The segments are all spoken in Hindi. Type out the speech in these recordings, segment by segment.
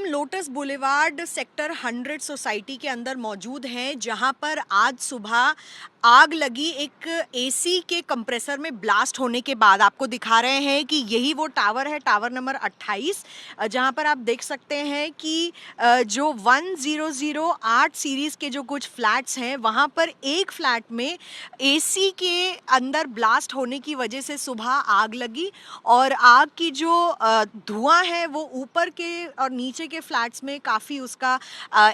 हम लोटस बुलेवार्ड सेक्टर 100 सोसाइटी के अंदर मौजूद हैं, जहां पर आज सुबह आग लगी एक एसी के कंप्रेसर में ब्लास्ट होने के बाद। आपको दिखा रहे हैं कि यही वो टावर है, टावर नंबर 28, जहां पर आप देख सकते हैं कि जो 1008 सीरीज के जो कुछ फ्लैट्स हैं, वहां पर एक फ्लैट में एसी के अंदर ब्लास्ट होने की वजह से सुबह आग लगी और आग की जो धुआं है वो ऊपर के और नीचे के फ्लैट्स में काफ़ी उसका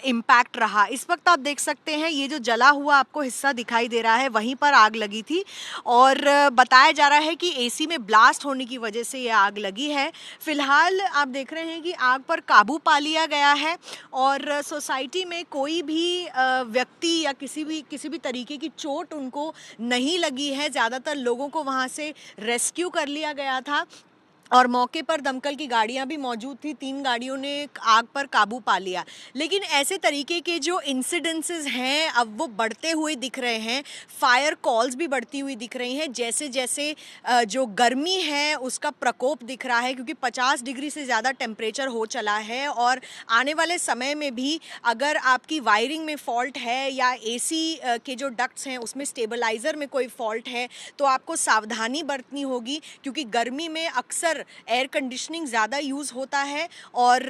इम्पैक्ट रहा। इस वक्त आप देख सकते हैं ये जो जला हुआ आपको हिस्सा दिखाई दे रहा है, वहीं पर आग लगी थी और बताया जा रहा है कि एसी में ब्लास्ट होने की वजह से ये आग लगी है। फिलहाल आप देख रहे हैं कि आग पर काबू पा लिया गया है और सोसाइटी में कोई भी व्यक्ति या किसी भी तरीके की चोट उनको नहीं लगी है। ज़्यादातर लोगों को वहाँ से रेस्क्यू कर लिया गया था और मौके पर दमकल की गाड़ियां भी मौजूद थी। 3 गाड़ियों ने आग पर काबू पा लिया। लेकिन ऐसे तरीके के जो इंसिडेंसेस हैं अब वो बढ़ते हुए दिख रहे हैं। फायर कॉल्स भी बढ़ती हुई दिख रही हैं जैसे जैसे जो गर्मी है उसका प्रकोप दिख रहा है, क्योंकि 50 डिग्री से ज़्यादा टेम्परेचर हो चला है और आने वाले समय में भी अगर आपकी वायरिंग में फॉल्ट है या एसी के जो डक्ट्स हैं उसमें स्टेबलाइज़र में कोई फॉल्ट है तो आपको सावधानी बरतनी होगी, क्योंकि गर्मी में अक्सर एयर कंडीशनिंग ज़्यादा यूज़ होता है और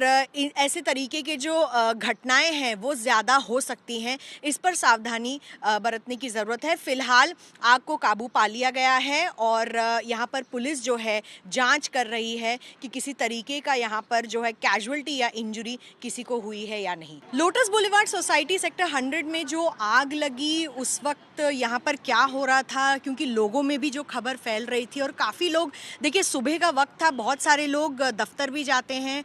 ऐसे तरीके के जो घटनाएं हैं वो ज़्यादा हो सकती हैं। इस पर सावधानी बरतने की ज़रूरत है। फ़िलहाल आग को काबू पा लिया गया है और यहाँ पर पुलिस जो है जांच कर रही है कि किसी तरीके का यहाँ पर जो है कैजुअल्टी या इंजरी किसी को हुई है या नहीं। लोटस बुलेवार्ड सोसाइटी सेक्टर 100 में जो आग लगी उस वक्त यहाँ पर क्या हो रहा था, क्योंकि लोगों में भी जो खबर फैल रही थी और काफ़ी लोग, देखिए सुबह का वक्त था, बहुत सारे लोग दफ्तर भी जाते हैं,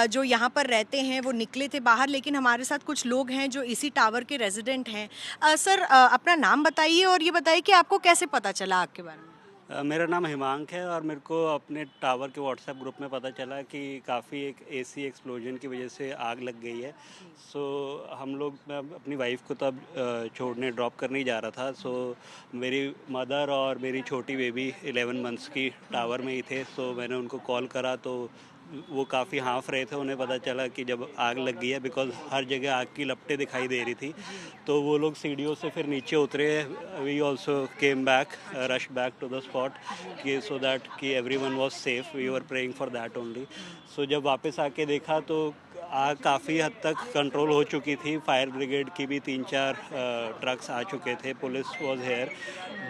जो यहाँ पर रहते हैं वो निकले थे बाहर। लेकिन हमारे साथ कुछ लोग हैं जो इसी टावर के रेजिडेंट हैं। सर, अपना नाम बताइए और ये बताइए कि आपको कैसे पता चला आग के बारे में। मेरा नाम हिमांक है और मेरे को अपने टावर के व्हाट्सएप ग्रुप में पता चला कि काफ़ी एक एसी एक्सप्लोजन की वजह से आग लग गई है। सो हम लोग, मैं अपनी वाइफ को तब छोड़ने ड्रॉप करने ही जा रहा था। सो मेरी मदर और मेरी छोटी बेबी 11 मंथ्स की टावर में ही थे। सो मैंने उनको कॉल करा तो वो काफ़ी हाँफ रहे थे। उन्हें पता चला कि जब आग लग गई है, बिकॉज हर जगह आग की लपटें दिखाई दे रही थी, तो वो लोग सीढ़ियों से फिर नीचे उतरे। We also came back, rush back to the spot कि सो दैट कि everyone was safe. We were praying for that only. So जब वापस आके देखा तो आग काफ़ी हद तक कंट्रोल हो चुकी थी। फायर ब्रिगेड की भी 3-4 ट्रक्स आ चुके थे, police was here,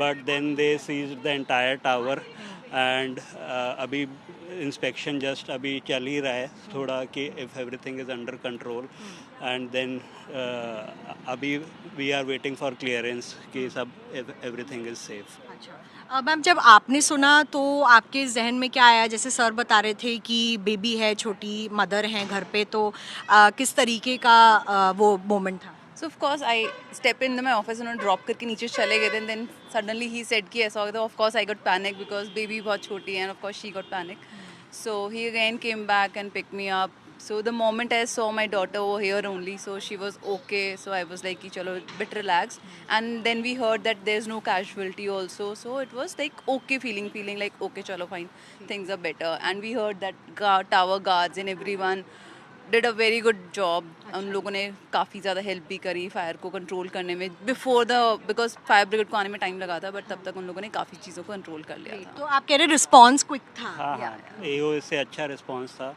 but then they seized the entire tower and अभी इंस्पेक्शन जस्ट अभी चल ही रहा है थोड़ा कि if everything is under control and then अभी we are waiting for clearance कि सब एवरीथिंग इज़ सेफ। अच्छा, मैम, जब आपने सुना तो आपके जहन में क्या आया? जैसे सर बता रहे थे कि बेबी है, छोटी मदर हैं घर पे, तो किस तरीके का वो मोमेंट था? So of course I step in my office and drop करके नीचे चले गए थे, and then suddenly he said कि ऐसा हो गया, तो of course I got panic because baby बहुत छोटी है and of course she got panic. So he again came back and picked me up. So the moment I saw my daughter over here only, so she was okay. So I was like कि चलो bit relaxed, and then we heard that there's no casualty also. So it was like okay feeling like okay चलो fine, things are better. And we heard that tower guards and everyone did a very good job. उन लोगों ने काफ़ी ज़्यादा हेल्प भी करी फायर को कंट्रोल करने में बिकॉज फायर ब्रिगेड को आने में टाइम लगा था, बट तब तक उन लोगों ने काफ़ी चीज़ों को कंट्रोल कर लिया था। तो आप कह रहे रिस्पॉन्स क्विक था? हाँ, एओ से अच्छा रिस्पांस था।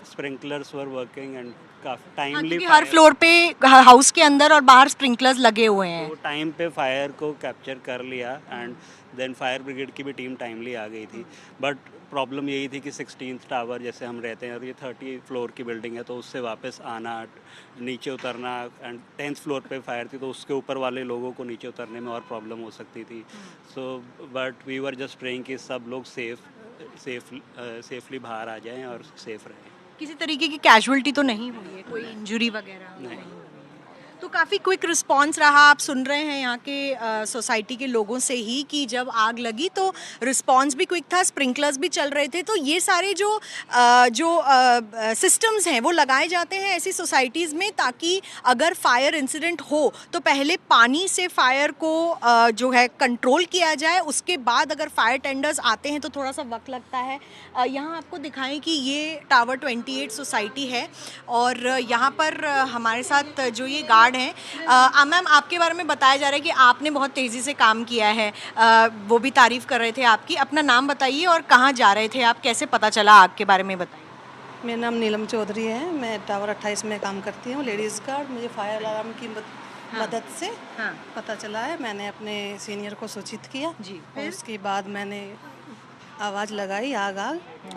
स्प्रिंकलर्स वर वर्किंग एंड काफ़ी टाइमली, क्योंकि हर फ्लोर पे हाउस के अंदर और बाहर स्प्रिंकलर्स लगे हुए हैं। तो टाइम पे फायर को कैप्चर कर लिया एंड देन फायर ब्रिगेड की भी टीम टाइमली आ गई थी। बट प्रॉब्लम यही थी कि 16th टावर जैसे हम रहते हैं और ये 30 फ्लोर की बिल्डिंग है, तो उससे वापस आना, नीचे उतरना, एंड 10th फ्लोर पे फायर थी तो उसके ऊपर वाले लोगों को नीचे उतरने में और प्रॉब्लम हो सकती थी। So but we were just praying कि सब लोग सेफली बाहर आ जाएं और सेफ रहें। किसी तरीके की कैजुअल्टी तो नहीं हुई है, कोई इंजरी वगैरह? नहीं। तो काफ़ी क्विक रिस्पांस रहा। आप सुन रहे हैं यहाँ के सोसाइटी के लोगों से ही कि जब आग लगी तो रिस्पांस भी क्विक था, स्प्रिंकलर्स भी चल रहे थे। तो ये सारे जो सिस्टम्स हैं वो लगाए जाते हैं ऐसी सोसाइटीज़ में ताकि अगर फायर इंसिडेंट हो तो पहले पानी से फायर को जो है कंट्रोल किया जाए, उसके बाद अगर फायर टेंडर्स आते हैं तो थोड़ा सा वक्त लगता है। यहाँ आपको दिखाएं कि ये टावर 28 सोसाइटी है और यहाँ पर हमारे साथ जो ये गार्ड हैं, मैम आपके बारे में बताया जा रहा है कि आपने बहुत तेज़ी से काम किया है, वो भी तारीफ़ कर रहे थे आपकी। अपना नाम बताइए और कहाँ जा रहे थे आप, कैसे पता चला आग के बारे में बताइए। मेरा नाम नीलम चौधरी है, मैं टावर 28 में काम करती हूँ, लेडीज़ गार्ड। मुझे फायर अलार्म की मदद से पता चला है। मैंने अपने सीनियर को सूचित किया जी, और उसके बाद मैंने आवाज़ लगाई आग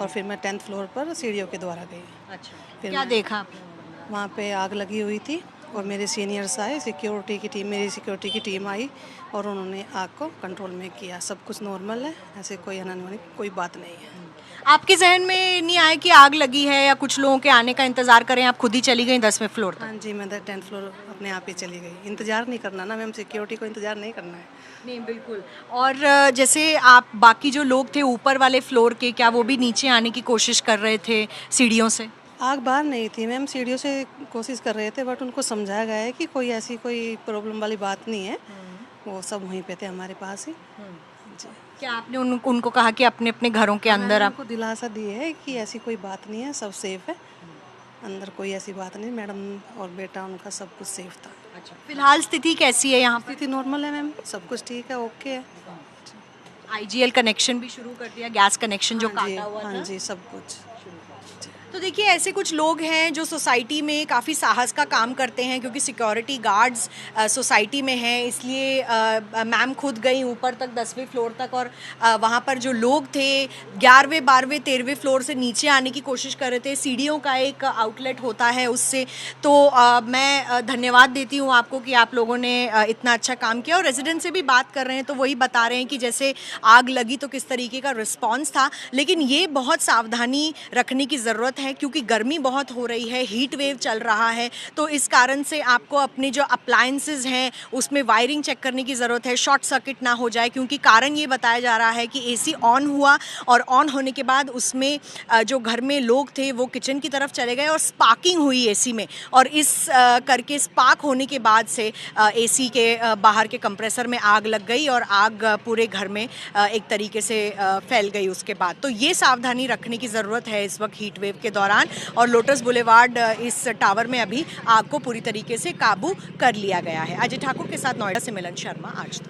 और फिर मैं 10th फ्लोर पर सीढ़ियों के द्वारा गई। अच्छा, फिर क्या मैं- देखा आपने? वहाँ पे आग लगी हुई थी और मेरे सीनियर्स आए, सिक्योरिटी की टीम, मेरी सिक्योरिटी की टीम आई और उन्होंने आग को कंट्रोल में किया। सब कुछ नॉर्मल है, ऐसे कोई अनहोनी कोई बात नहीं है। आपके जहन में नहीं आया कि आग लगी है या कुछ लोगों के आने का इंतजार करें, आप खुद ही चली गई 10वें फ्लोर तक? हाँ जी, मैं 10th फ्लोर अपने आप ही चली गई। इंतज़ार नहीं करना ना मैम, सिक्योरिटी को इंतज़ार नहीं करना है। नहीं, बिल्कुल। और जैसे आप बाकी जो लोग थे ऊपर वाले फ्लोर के, क्या वो भी नीचे आने की कोशिश कर रहे थे सीढ़ियों से? आग बाहर नहीं थी मैम, सीढ़ियों से कोशिश कर रहे थे, बट उनको समझाया गया है कि कोई ऐसी कोई प्रॉब्लम वाली बात नहीं है। वो सब वहीं पे थे हमारे पास ही। जी, क्या आपने उनको कहा कि अपने अपने घरों के अंदर मैंने आप? उनको दिलासा दी है कि ऐसी कोई बात नहीं है, सब सेफ है, अंदर कोई ऐसी बात नहीं। मैडम और बेटा उनका सब कुछ सेफ था। अच्छा, फिलहाल स्थिति कैसी है यहाँ पर? स्थिति नॉर्मल है मैम, सब कुछ ठीक है, ओके है। आईजीएल कनेक्शन भी शुरू कर दिया, गैस कनेक्शन जो हाँ जी, काटा हुआ हाँ था? जी, सब कुछ। तो देखिए ऐसे कुछ लोग हैं जो सोसाइटी में काफ़ी साहस का काम करते हैं, क्योंकि सिक्योरिटी गार्ड्स सोसाइटी में हैं, इसलिए मैम खुद गई ऊपर तक 10वें फ्लोर तक और वहाँ पर जो लोग थे 11वें 12वें 13वें फ्लोर से नीचे आने की कोशिश कर रहे थे। सीढ़ियों का एक आउटलेट होता है उससे। तो मैं धन्यवाद देती हूँ आपको कि आप लोगों ने इतना अच्छा काम किया। और रेजिडेंट से भी बात कर रहे हैं तो वही बता रहे हैं कि जैसे आग लगी तो किस तरीके का रिस्पॉन्स था, लेकिन ये बहुत सावधानी रखने की ज़रूरत है क्योंकि गर्मी बहुत हो रही है, हीट वेव चल रहा है। तो इस कारण से आपको अपने जो अप्लायंसेस हैं उसमें वायरिंग चेक करने की ज़रूरत है, शॉर्ट सर्किट ना हो जाए, क्योंकि कारण ये बताया जा रहा है कि एसी ऑन हुआ और ऑन होने के बाद उसमें जो घर में लोग थे वो किचन की तरफ चले गए और स्पार्किंग हुई एसी में, और इस करके स्पार्क होने के बाद से एसी के बाहर के कंप्रेसर में आग लग गई और आग पूरे घर में एक तरीके से फैल गई उसके बाद। तो ये सावधानी रखने की ज़रूरत है इस वक्त हीट वेव के दौरान। और लोटस बुलेवार्ड इस टावर में अभी आग को पूरी तरीके से काबू कर लिया गया है। अजय ठाकुर के साथ नोएडा से मिलन शर्मा, आज तक।